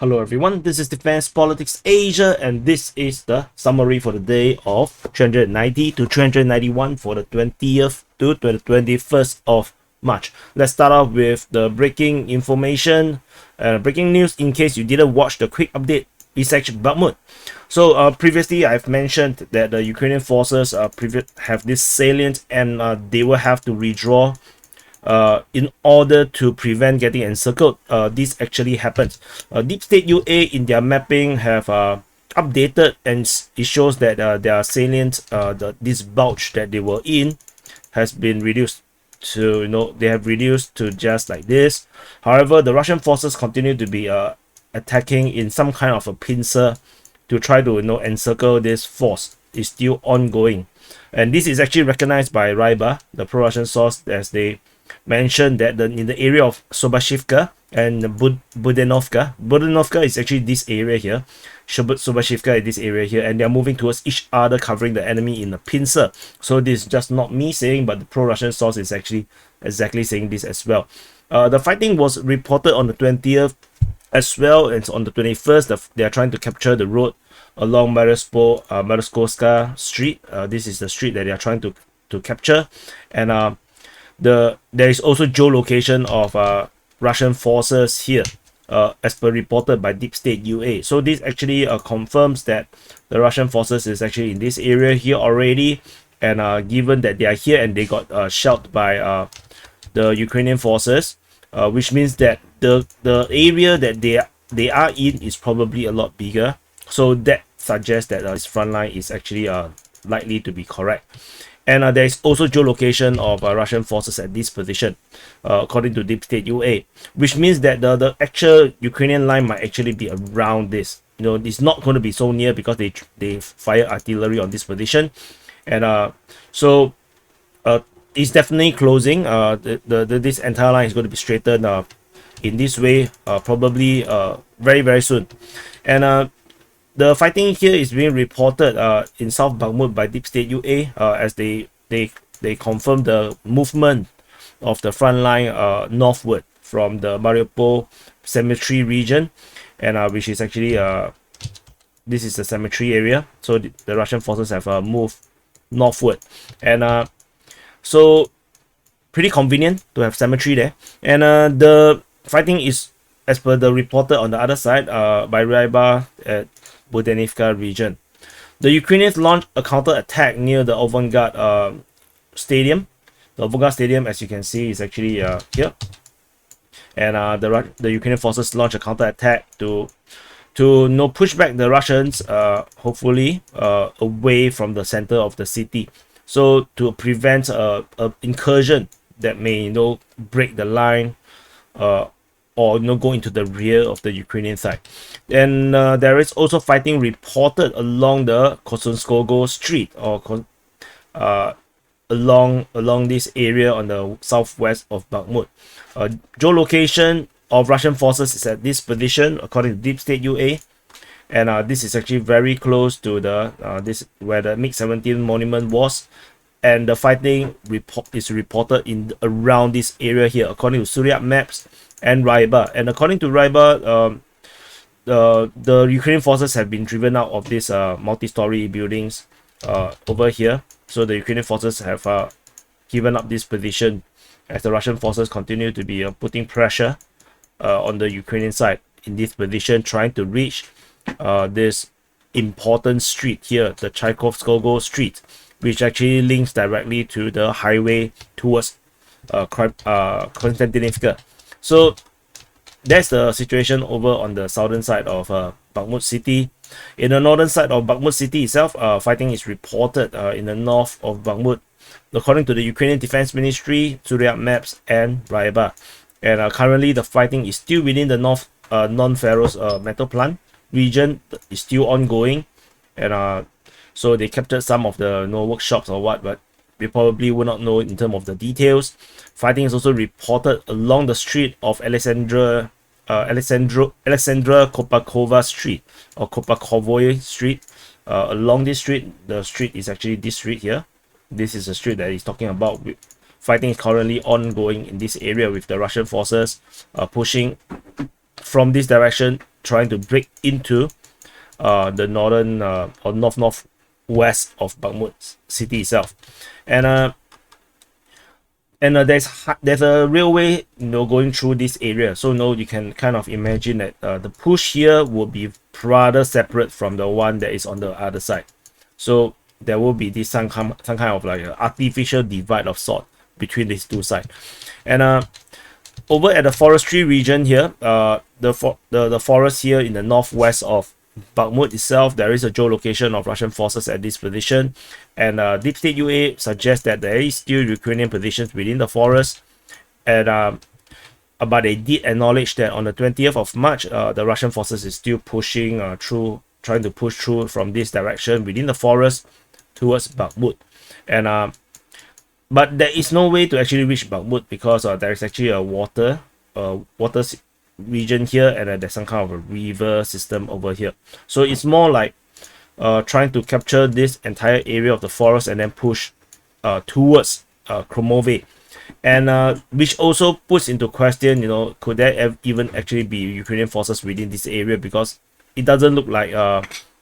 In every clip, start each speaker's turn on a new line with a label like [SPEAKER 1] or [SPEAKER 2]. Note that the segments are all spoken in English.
[SPEAKER 1] Hello everyone, this is Defense Politics Asia, and this is the summary for the day of 390 to 391 for the 20th to the 21st of March. Let's start off with the breaking information, breaking news in case you didn't watch the quick update research Bakhmut. So previously I've mentioned that the Ukrainian forces have this salient and they will have to redraw in order to prevent getting encircled. This actually happens. Deep State UA in their mapping have updated, and it shows that their salient, this bulge that they were in, has been reduced to, they have reduced to just like this. However, the Russian forces continue to be attacking in some kind of a pincer to try to encircle this force. Is still ongoing, and this is actually recognized by Ryba, the pro-Russian source, as they mentioned that in the area of Sobashivka and Budenovka is actually this area here. Sobashivka is this area here, and they are moving towards each other, covering the enemy in a pincer. So this is just not me saying, but the pro-Russian source is actually exactly saying this as well. The fighting was reported on the 20th as well, and on the 21st they are trying to capture the road along Maryskovska Street. This is the street that they are trying to capture, and there is also geolocation of Russian forces here, as per reported by Deep State UA. So this actually confirms that the Russian forces is actually in this area here already, and given that they are here and they got shelled by the Ukrainian forces, which means that the area that they are in is probably a lot bigger. So that suggests that this front line is actually likely to be correct. And there is also geolocation of Russian forces at this position, according to Deep State UA, which means that the actual Ukrainian line might actually be around this. It's not going to be so near because they fire artillery on this position, and so it's definitely closing. This entire line is going to be straightened in this way, probably very soon, and the fighting here is being reported in South Bakhmut by Deep State UA, as they confirm the movement of the front line northward from the Mariupol cemetery region, and which is actually this is the cemetery area. So the Russian forces have moved northward, and so pretty convenient to have cemetery there. And the fighting is, as per the reporter on the other side, by Ryba at Budenovka region. The Ukrainians launched a counter-attack near the Avdiivka stadium. The Avdiivka stadium, as you can see, is actually here, and the Ukrainian forces launched a counter-attack to push back the Russians, hopefully away from the center of the city, so to prevent a incursion that may break the line, or go into the rear of the Ukrainian side. And there is also fighting reported along the Kosunskogo Street, or along this area on the southwest of Bakhmut. Geolocation of Russian forces is at this position, according to Deep State UA, and this is actually very close to the this where the MiG-17 monument was, and the fighting is reported in around this area here, according to SITREP maps and Ryba. And according to Ryba, the Ukrainian forces have been driven out of these multi-story buildings over here. So the Ukrainian forces have given up this position, as the Russian forces continue to be putting pressure on the Ukrainian side in this position, trying to reach this important street here, the Tchaikovskogo Street, which actually links directly to the highway towards Konstantinivka. So that's the situation over on the southern side of Bakhmut city. In the northern side of Bakhmut city itself, fighting is reported in the north of Bakhmut, according to the Ukrainian Defense Ministry, SITREP maps, and Ryba. And currently the fighting is still within the north non-ferrous metal plant region. Is still ongoing, and so they captured some of the workshops or what, but we probably will not know in terms of the details. Fighting is also reported along the street of Alexandra Kopakova Street, or Kopakovoy Street. Along this street, the street is actually this street here. This is the street that he's talking about. Fighting is currently ongoing in this area, with the Russian forces pushing from this direction trying to break into the northern or northwest of Bakhmut city itself. And there's a railway, going through this area, so you can kind of imagine that the push here will be rather separate from the one that is on the other side. So there will be this some kind of like an artificial divide of sort between these two sides. And over at the forestry region here, the forest here in the northwest of Bakhmut itself, there is a geolocation of Russian forces at this position, and Deep State UA suggests that there is still Ukrainian positions within the forest, and but they did acknowledge that on the 20th of March, the Russian forces is still pushing through, trying to push through from this direction within the forest towards Bakhmut. And but there is no way to actually reach Bakhmut because there is actually a water region here, and there's some kind of a river system over here. So it's more like trying to capture this entire area of the forest and then push towards Kromove, and which also puts into question, could there even actually be Ukrainian forces within this area, because it doesn't look like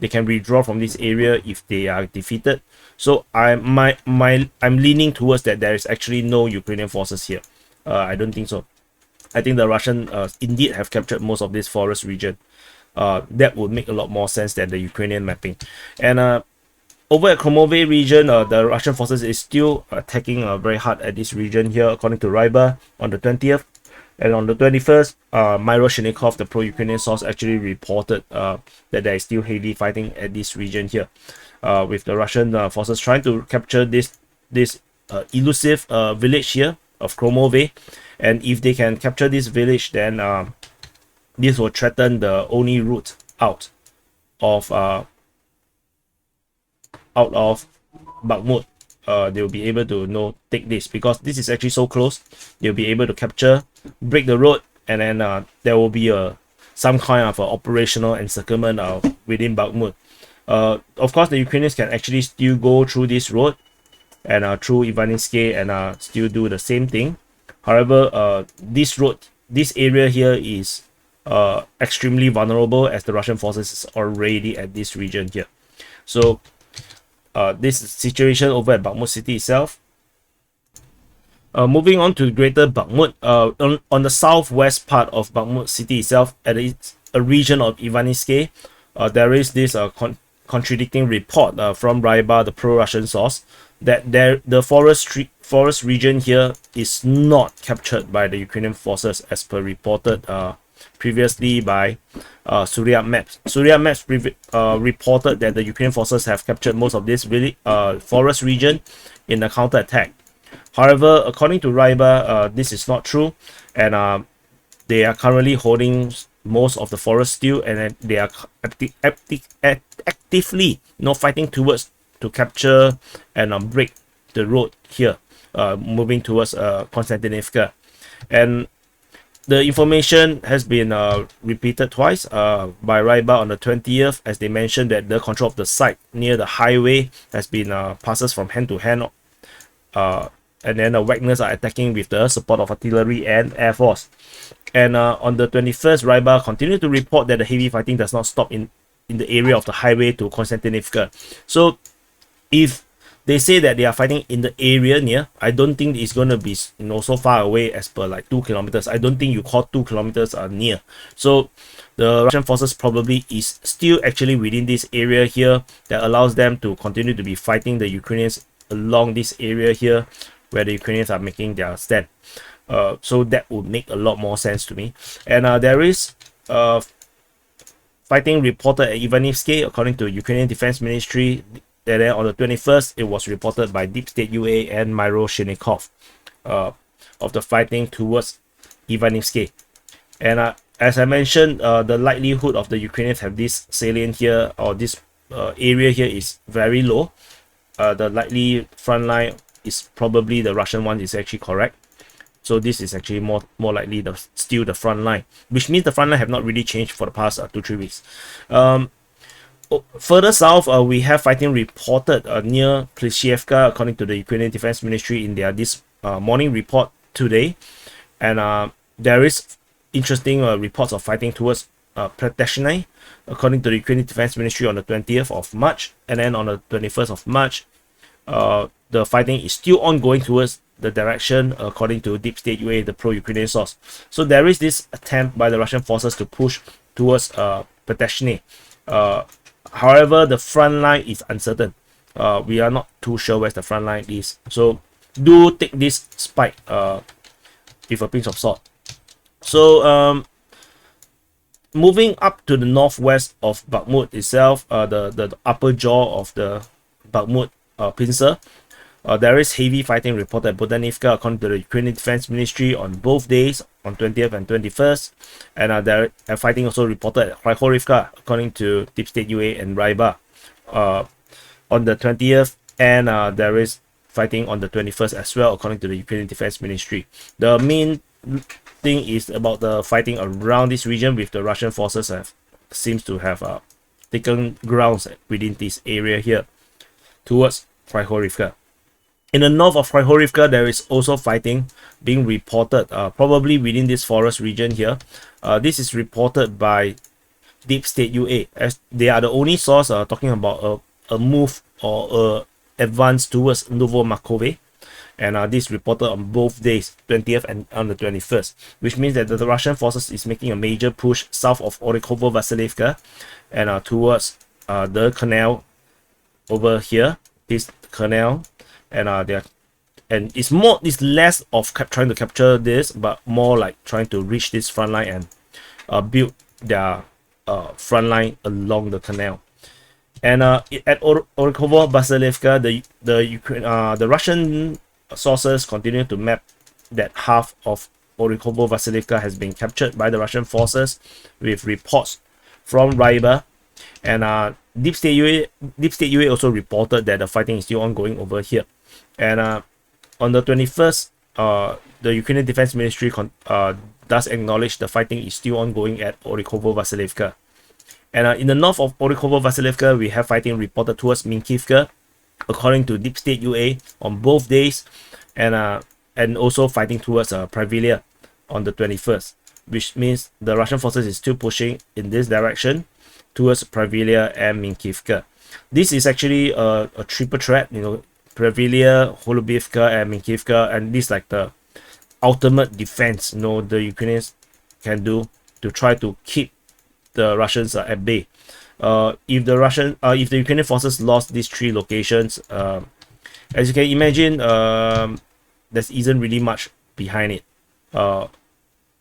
[SPEAKER 1] they can withdraw from this area if they are defeated. So I'm leaning towards that there is actually no Ukrainian forces here. I don't think so. I think the Russian indeed have captured most of this forest region. That would make a lot more sense than the Ukrainian mapping. And over at Kromove region, the Russian forces is still attacking very hard at this region here, according to Ryba on the 20th. And on the 21st, Myro Shinikov, the pro-Ukrainian source, actually reported that there is still heavy fighting at this region here, with the Russian forces trying to capture this elusive village here of Kromove. And if they can capture this village, then this will threaten the only route out of Bakhmut. They'll be able to take this, because this is actually so close. They'll be able to capture, break the road, and then there will be some kind of operational encirclement within Bakhmut. Of course, the Ukrainians can actually still go through this road and through Ivaniske and still do the same thing. However, this area here is extremely vulnerable, as the Russian forces is already at this region here. So this situation over at Bakhmut city itself. Moving on to greater Bakhmut, on the southwest part of Bakhmut city itself, at a region of Ivaniske, there is this contradicting report from Ryba, the pro-Russian source, that the forest region here is not captured by the Ukrainian forces, as per reported previously by Surya Maps. Surya Maps reported that the Ukrainian forces have captured most of this forest region in a counterattack. However, according to Ryba, this is not true, and they are currently holding most of the forest still, and they are actively fighting towards to capture and break the road here, moving towards Konstantinivka. And the information has been repeated twice by Ryba on the 20th, as they mentioned that the control of the site near the highway has been passes from hand to hand, and then the WAGNERs are attacking with the support of artillery and air force. And on the 21st, Ryba continued to report that the heavy fighting does not stop in the area of the highway to Konstantinivka. So if they say that they are fighting in the area near, I don't think it's going to be so far away as per like 2 kilometers. I don't think you call 2 kilometers near. So the Russian forces probably is still actually within this area here, that allows them to continue to be fighting the Ukrainians along this area here, where the Ukrainians are making their stand. So that would make a lot more sense to me. And there is fighting reported at Ivaniske, according to Ukrainian Defense Ministry. And then on the 21st, it was reported by Deep State UA and Myro Shinikov of the fighting towards Ivaniske. And as I mentioned, the likelihood of the Ukrainians have this salient here, or this area here, is very low. The likely front line is probably the Russian one is actually correct. So this is actually more likely still the front line, which means the front line have not really changed for the past 2-3 weeks. Further south, we have fighting reported near Klishchievka, according to the Ukrainian Defense Ministry in their this morning report today. And there is interesting reports of fighting towards according to the Ukrainian Defense Ministry on the 20th of March. And then on the 21st of March, the fighting is still ongoing towards the direction, according to Deep State UA, the pro-Ukrainian source. So there is this attempt by the Russian forces to push towards Proteshny. However, the front line is uncertain. We are not too sure where the front line is. So do take this spike with a pinch of salt. So moving up to the northwest of Bakhmut itself, the upper jaw of the Bakhmut pincer, there is heavy fighting reported at Donetsk, according to the Ukrainian Defense Ministry, on both days, on 20th and 21st. And there are fighting also reported at Krychorivka, according to Deep State UA and Ryba, on the 20th. And there is fighting on the 21st as well, according to the Ukrainian Defense Ministry. The main thing is about the fighting around this region, with the Russian forces seems to have taken grounds within this area here towards Krychorivka. In the north of Krychorivka, there is also fighting being reported, probably within this forest region here. This is reported by Deep State UA, as they are the only source talking about a move or a advance towards Novomakove. And this reported on both days, 20th and on the 21st, which means that the Russian forces is making a major push south of Orikhovo-Vasilivka and towards the canal over here, this canal. And it's less of trying to capture this, but more like trying to reach this front line and build their front line along the canal. And at Orikhovo-Vasilivka, the Russian sources continue to map that half of Orikhovo-Vasilivka has been captured by the Russian forces, with reports from Ryba. And Deep State UA also reported that the fighting is still ongoing over here. And on the 21st, the Ukrainian Defense Ministry does acknowledge the fighting is still ongoing at Orikhovo-Vasilivka. And in the north of Orikhovo-Vasilivka, we have fighting reported towards Minkivka, according to Deep State UA, on both days, and also fighting towards Pravilia on the 21st, which means the Russian forces is still pushing in this direction towards Pravilia and Minkivka. This is actually a triple threat, Pravilia, Holubivka, and Minkivka, and this like the ultimate defense, the Ukrainians can do to try to keep the Russians at bay. If the Ukrainian forces lost these three locations, as you can imagine, there isn't really much behind it.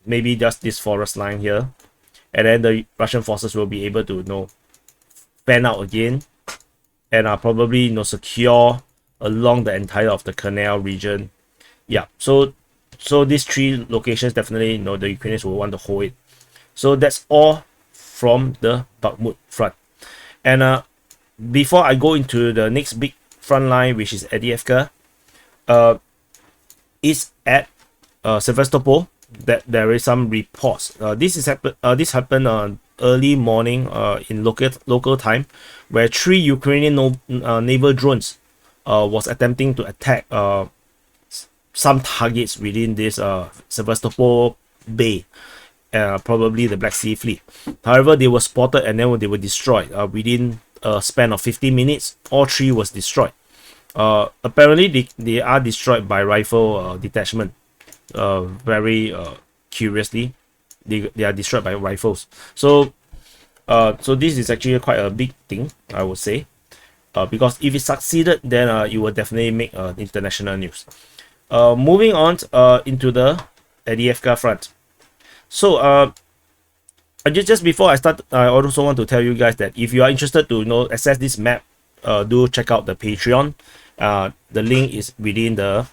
[SPEAKER 1] Maybe just this forest line here, and then the Russian forces will be able to fan out again, and probably secure along the entire of the canal region. Yeah, so these three locations definitely the Ukrainians will want to hold it. So that's all from the Bakhmut front. And before I go into the next big front line, which is Avdiivka, is at Sevastopol, that there is some reports. This happened on early morning in local time, where 3 Ukrainian naval drones was attempting to attack some targets within this Sevastopol Bay, probably the Black Sea Fleet. However, they were spotted and then they were destroyed within a span of 15 minutes. All 3 was destroyed. Apparently, they are destroyed by rifle detachment. Very curiously, they are destroyed by rifles. So this is actually quite a big thing, I would say, because if it succeeded, then it will definitely make international news. Moving on into the Avdiivka front. So just before I start, I also want to tell you guys that if you are interested to access this map, do check out the Patreon. The link is within the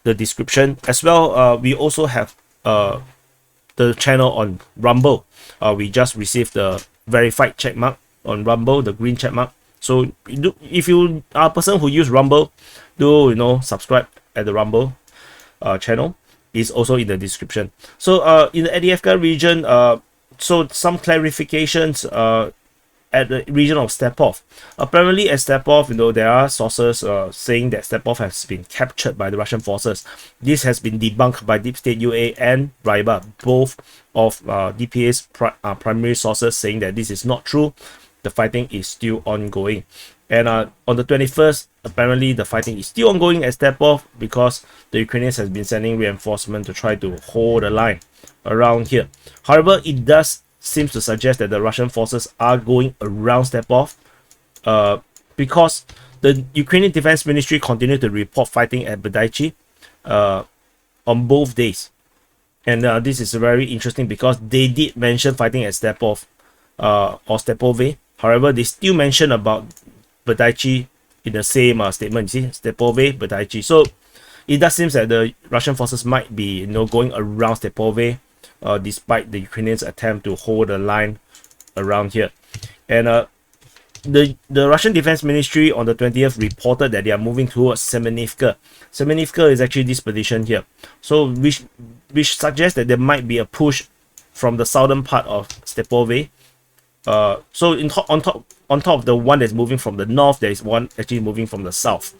[SPEAKER 1] description as well. We also have the channel on Rumble. We just received the verified check mark on Rumble, the green check mark. So if you are a person who use Rumble, do subscribe at the Rumble channel. Is also in the description. So in the Avdiivka region, so some clarifications at the region of Stepov. Apparently at Stepov, there are sources saying that Stepov has been captured by the Russian forces. This has been debunked by Deep State UA and Ryba, both of DPA's primary sources, saying that this is not true. The fighting is still ongoing. And on the 21st, apparently the fighting is still ongoing at Stepov because the Ukrainians has been sending reinforcement to try to hold the line around here. However, it does seem to suggest that the Russian forces are going around Stepov because the Ukrainian Defense Ministry continued to report fighting at Badaichi on both days. And this is very interesting because they did mention fighting at Stepov or Stepove. However, they still mention about Badaichi in the same statement. You see, Stepove, Badaichi. So it does seem that the Russian forces might be going around Stepove despite the Ukrainians' attempt to hold the line around here. And the Russian Defense Ministry on the 20th reported that they are moving towards Semenivka. Semenivka is actually this position here. So which suggests that there might be a push from the southern part of Stepove. So on top of the one that's moving from the north, there is one actually moving from the south.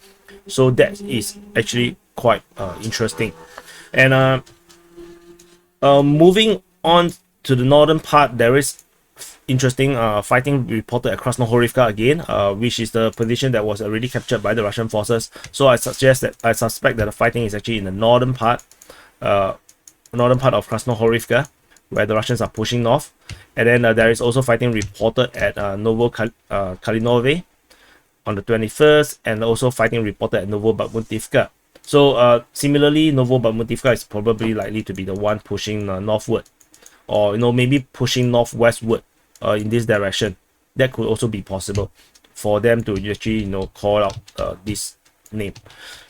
[SPEAKER 1] So that is actually quite interesting. And moving on to the northern part, there is interesting fighting reported at Krasnohorivka again, which is the position that was already captured by the Russian forces. So I suspect that the fighting is actually in the northern part of Krasnohorivka, where the Russians are pushing north. And then there is also fighting reported at Novokalinove on the 21st, and also fighting reported at Novobakhmutivka. So similarly, Novobakhmutivka is probably likely to be the one pushing northward, or maybe pushing northwestward in this direction. That could also be possible for them to actually call out this name.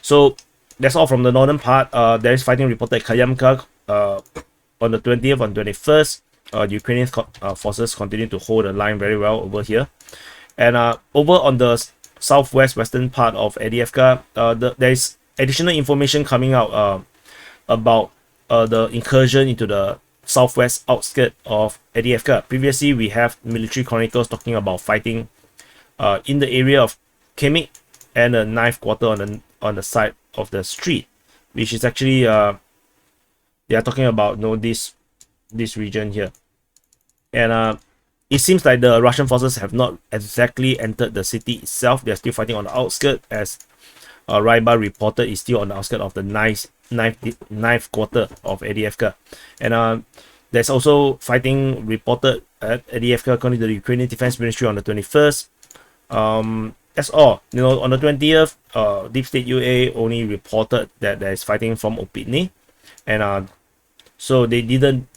[SPEAKER 1] So that's all from the northern part. There is fighting reported at Kayamka on the 20th and 21st. Ukrainian forces continue to hold the line very well over here. And over on the western part of Avdiivka, there is additional information coming out about the incursion into the southwest outskirts of Avdiivka. Previously, we have military chronicles talking about fighting in the area of Kreminna and the 9th quarter on the side of the street, which is actually they are talking about this region here. And it seems like the Russian forces have not exactly entered the city itself. They are still fighting on the outskirts, as Ryba reported is still on the outskirts of the 9th quarter of Avdiivka. And there's also fighting reported at Avdiivka according to the Ukrainian Defense Ministry on the 21st. That's all. On the 20th, Deep State UA only reported that there is fighting from Opitny, and so they didn't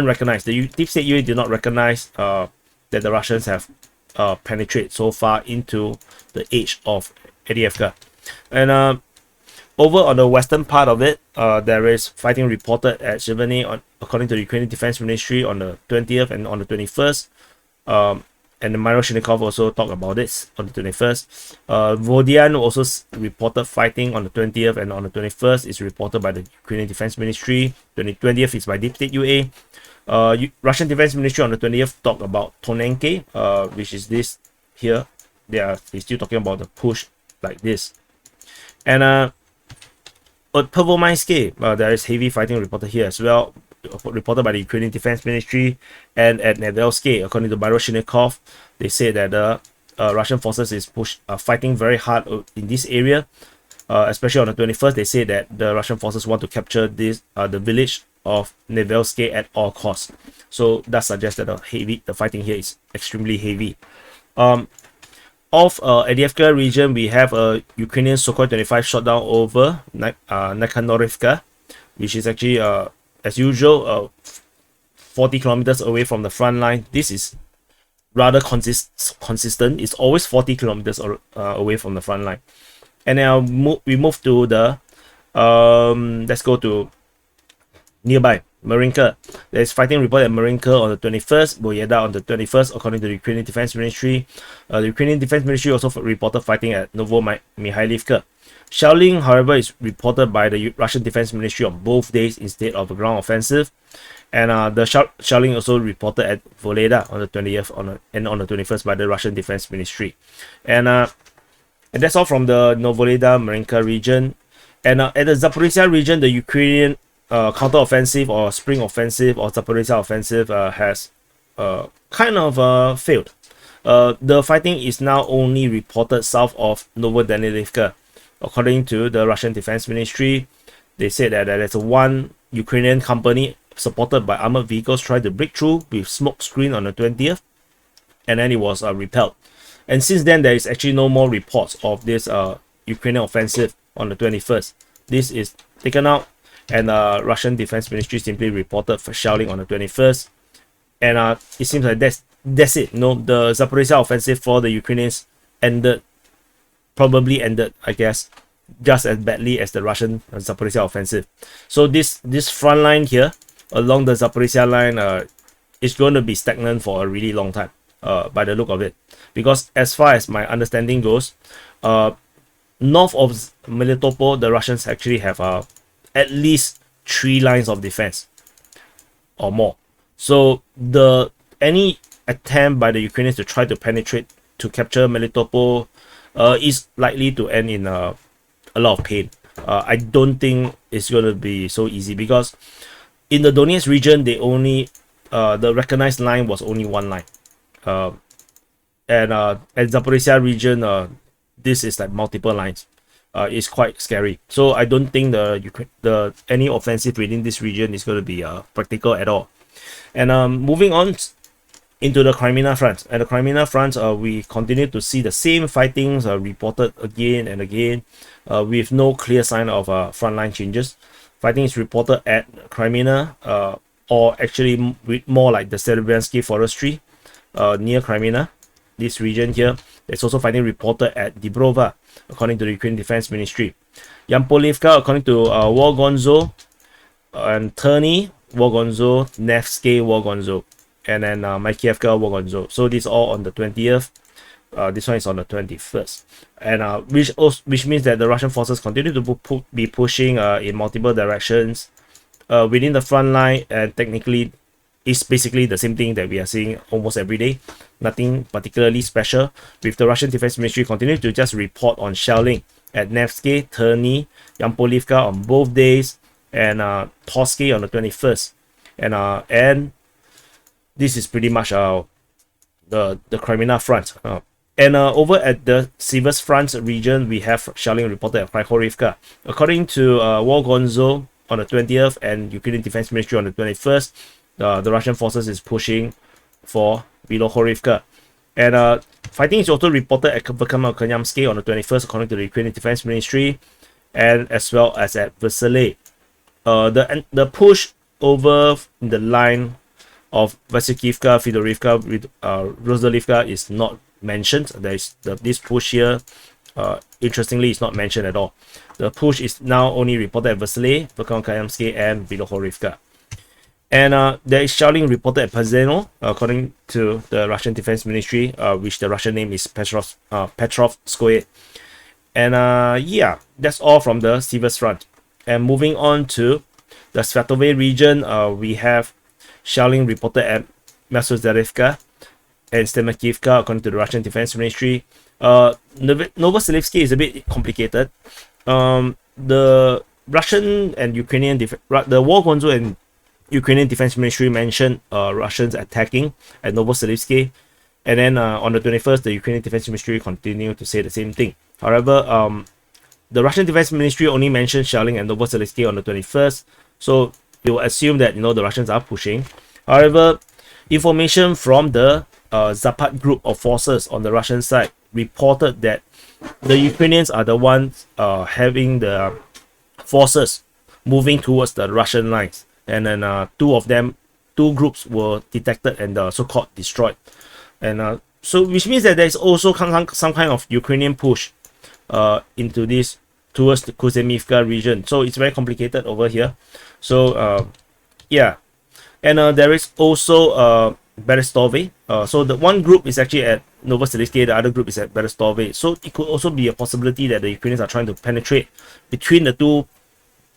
[SPEAKER 1] recognize, the Deep State UA did not recognize that the Russians have penetrated so far into the edge of Avdiivka. And over on the western part of it, there is fighting reported at Siversk, according to the Ukrainian Defense Ministry, on the 20th and on the 21st. And the Marinka also talked about this on the 21st. Vodian also reported fighting on the 20th, and on the 21st is reported by the Ukrainian Defense Ministry. 20th is by Deep State UA. Russian Defense Ministry on the 20th talked about Tonenke, which is this here. They're still talking about the push like this. And at Pervomainske, there is heavy fighting reported here as well, reported by the Ukrainian Defense Ministry. And at Nevelske, according to Baryshnikov, they say that the Russian forces is fighting very hard in this area. Especially on the 21st, they say that the Russian forces want to capture the village of Nevelske at all costs. So that suggests that the fighting here is extremely heavy. Of Avdiivka region, we have a Ukrainian Sukhoi 25 shot down over Nakhanorivka, which is actually as usual 40 kilometers away from the front line. This is rather consistent. It's always 40 kilometers away from the front line. And now we move to the let's go to nearby Marinka. There is fighting report at Marinka on the 21st, Boyeda on the 21st, according to the Ukrainian Defense Ministry. The Ukrainian Defense Ministry also reported fighting at Novomihailivka. Shelling, however, is reported by the Russian Defense Ministry on both days instead of a ground offensive. And the shelling also reported at Voleda on the 20th and on the 21st by the Russian Defense Ministry. And that's all from the Novoleda Marinka region. And at the Zaporizhzhia region, the Ukrainian counter-offensive or spring offensive or Zaporizhzhia offensive has kind of failed. The fighting is now only reported south of Novodanilivka. According to the Russian Defense Ministry, they said that there's one Ukrainian company supported by armored vehicles tried to break through with smoke screen on the 20th, and then it was repelled. And since then, there is actually no more reports of this Ukrainian offensive on the 21st. This is taken out, and Russian Defense Ministry simply reported for shelling on the 21st. And it seems like that's it. The Zaporizhzhia offensive for the Ukrainians probably ended, I guess, just as badly as the Russian Zaporizhzhia offensive. So this front line here along the Zaporizhzhia line is going to be stagnant for a really long time, by the look of it, because as far as my understanding goes, north of Melitopol, the Russians actually have at least 3 lines of defense or more. So any attempt by the Ukrainians to try to penetrate to capture Melitopol is likely to end in a lot of pain. I don't think it's going to be so easy, because in the Donetsk region, they only the recognized line was only 1 line, and at Zaporizhzhia region, this is like multiple lines. It's quite scary. So I don't think any offensive within this region is going to be practical at all. And moving on into the Crimean front. At the Crimean front, we continue to see the same fightings reported again and again, with no clear sign of frontline changes. Fighting is reported at Kreminna, or actually more like the Siversk forestry near Kreminna, this region here. There's also fighting reported at Dibrova, according to the Ukrainian Defense Ministry. Yampolivka, according to Wogonzo, and Terny, Wogonzo, Nevsky, Wogonzo, and then Mykievka, Wogonzo. So these all on the 20th. This one is on the 21st, and which means that the Russian forces continue to be pushing in multiple directions within the front line, and technically it's basically the same thing that we are seeing almost every day. Nothing particularly special, with the Russian Defense Ministry continuing to just report on shelling at Nevsky, Terny, Yampolivka on both days, and Torsky on the 21st, and this is pretty much the Crimean front. And over at the Siversk Front region, we have shelling reported at Krychorivka. According to Wogonzo on the 20th and Ukrainian Defense Ministry on the 21st, the Russian forces is pushing for Bilohorivka. And fighting is also reported at Bakhmut on the 21st, according to the Ukrainian Defense Ministry, and as well as at Vasily. The push over the line of Vasikivka, Fedorivka, with Rozdalivka is not mentioned. There is this push here. Interestingly, it's not mentioned at all. The push is now only reported at Vasily, Bakhmut and Bilohorivka. And there is shelling reported at Pazeno, according to the Russian Defense Ministry, which the Russian name is Petrovskoye. And yeah, that's all from the Siversk Front. And moving on to the Svatove region, we have shelling reported at Masuzarivka and Stemakivka, according to the Russian Defense Ministry. Novoselivsky is a bit complicated. The Russian and Ukrainian the Wogonzo and Ukrainian Defense Ministry mentioned Russians attacking at Novoselivsky, and then on the 21st, the Ukrainian Defense Ministry continued to say the same thing. However, the Russian Defense Ministry only mentioned shelling at Novoselivsky on the 21st, so you will assume that the Russians are pushing. However, information from the Zapat group of forces on the Russian side reported that the Ukrainians are the ones having the forces moving towards the Russian lines, and then two groups were detected and so-called destroyed, and so which means that there is also some kind of Ukrainian push into this towards the Kuzemivka region. So it's very complicated over here. So Yeah, and there is also Berestove. So the one group is actually at Novosibirsk, the other group is at Berestove. So it could also be a possibility that the Ukrainians are trying to penetrate between the two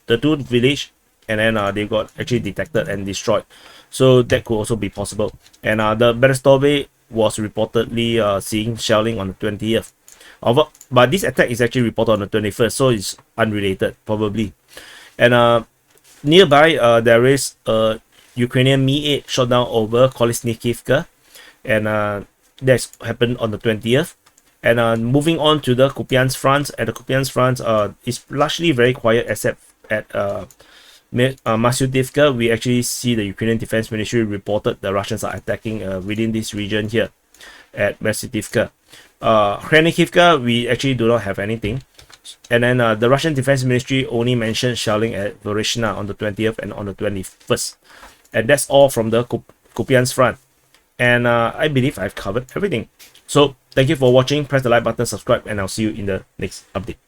[SPEAKER 1] village, and then they got actually detected and destroyed. So that could also be possible. And the Berestove was reportedly seeing shelling on the 20th. But this attack is actually reported on the 21st, so it's unrelated probably. And nearby, there is a Ukrainian Mi-8 shot down over Kolesnikivka, and that's happened on the 20th. And moving on to the Kupyansk front, at the Kupyansk front, it's largely very quiet except at Masyudivka. We actually see the Ukrainian Defense Ministry reported the Russians are attacking within this region here at Masyudivka. Kreminna, we actually do not have anything. And then the Russian Defense Ministry only mentioned shelling at Voronezh on the 20th and on the 21st. And that's all from the Kupyansk front. And I believe I've covered everything. So thank you for watching. Press the like button, subscribe, and I'll see you in the next update.